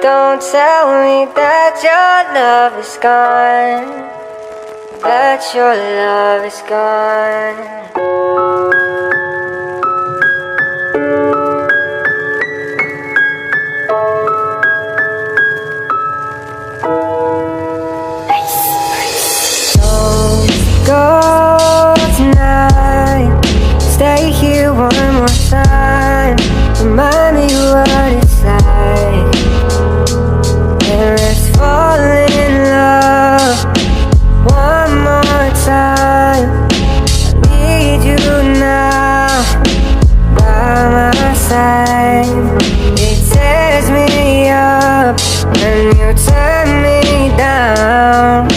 Don't tell me that your love is gone, that your love is gone. Don't go tonight, stay here one more time. Remind me what it's like, and let's fall in love one more time. I need you now by my side. It tears me up when you turn me down.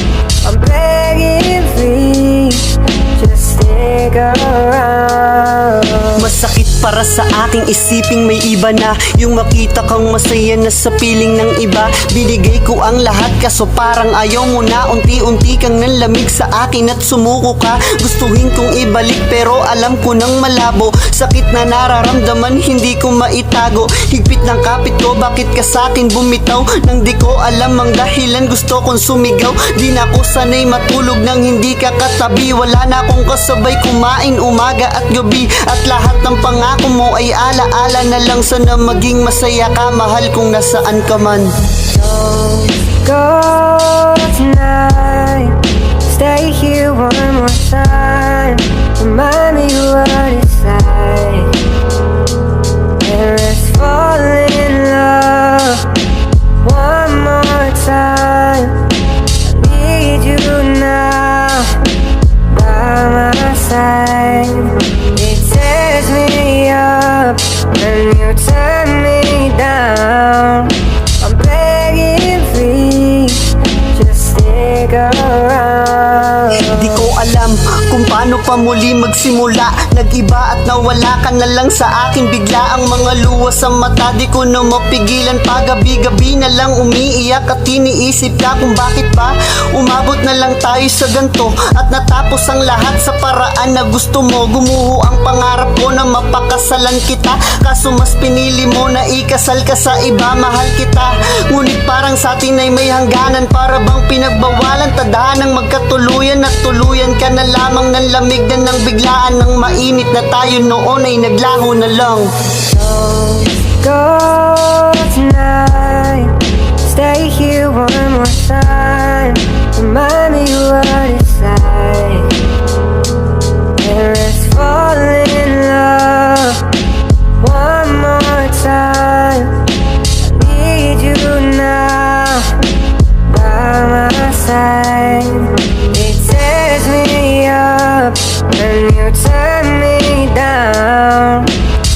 I'm begging, please, just stick around. Masakit para sa aking isiping may iba na, yung makita kang masaya na sa piling ng iba. Binigay ko ang lahat kaso parang ayaw mo na. Unti-unti kang nanlamig sa akin at sumuko ka. Gustuhin kong ibalik pero alam ko nang malabo. Sakit na nararamdaman hindi ko maitago. Higpit ng kapit ko, bakit ka sa akin bumitaw? Nang di ko alam ang dahilan, gusto kong sumigaw. Di na ako sanay matulog nang hindi ka katabi. Wala na akong kasabay kumain umaga at gabi. At lahat ng pangako mo ay ala-ala na lang. Sana maging masaya ka, mahal kung nasaan ka man. Don't go tonight, stay here one more time. Remind me what it's like, and let's fall in love one more time. I need you now by my side. It tears me up when you turn me down. I'm begging, please, just stick around. Di ko alam kung paano pa muli magsimula. Nag-iba at nawala ka na lang sa akin bigla. Ang mga luha sa mata di ko na mapigilan. Pagabi-gabi na lang umiiyak at iniisip ka kung bakit ba umabot na lang tayo sa ganto. At natapos ang lahat sa paraan na gusto mo. Gumuho ang pangarap ko na mapakasalan kita, kaso mas pinili mo na ikasal ka sa iba. Mahal kita, ngunit parang sa atin ay may hangganan. Para bang pinagbawalan tadhanang magkatuluyan. At tuluyan ka na lamang ng lamig na ng biglaan. Ng mainit na tayo noon ay naglaho na lang. Don't go tonight, stay here one more time. Remind me what it's like, and let's fall in love one more time. I need you now by my side. It tears me up when you turn me down.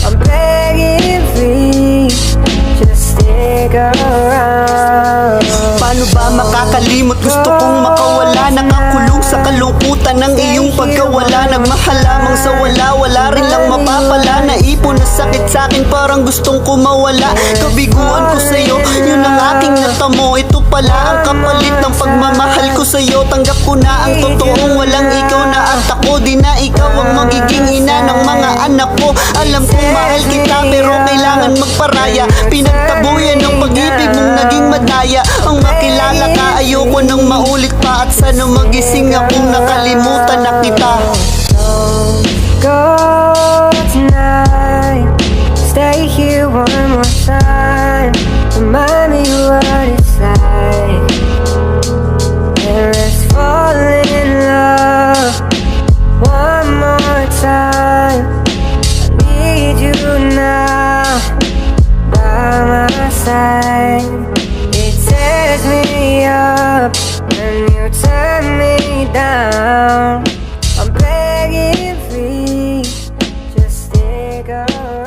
I'm begging, please, just stick around. Paano ba makakalimot? Gusto kong makawala. Nakakulong sa kalungkutan ng iyong pagkawala. Nagmahal lamang sa wala, wala rin lang mapapala. Naipon na sakit sa akin, parang gustong kumawala. Kabiguan ko sa'yo, yun ang aking natamo. Ito pala ang kapalit ng pagmamahal ko sa'yo. Tanggap ko na ang totoong walang ikaw na at ako. Di na ikaw ang magiging ina ng mga anak ko. Alam kong mahal kita pero kailangan magparaya. Pinagtabuyan ng pag-ibig mong naging madaya. Ang makilala ka ayoko nang maulit pa. At sana magising akong nakalimutan na kita. Don't go tonight, stay here one more time. Remind me what it's like, and let's fall in love one more time. I need you now by my side. It tears me up when you turn me down. I'm begging, please, just stick around.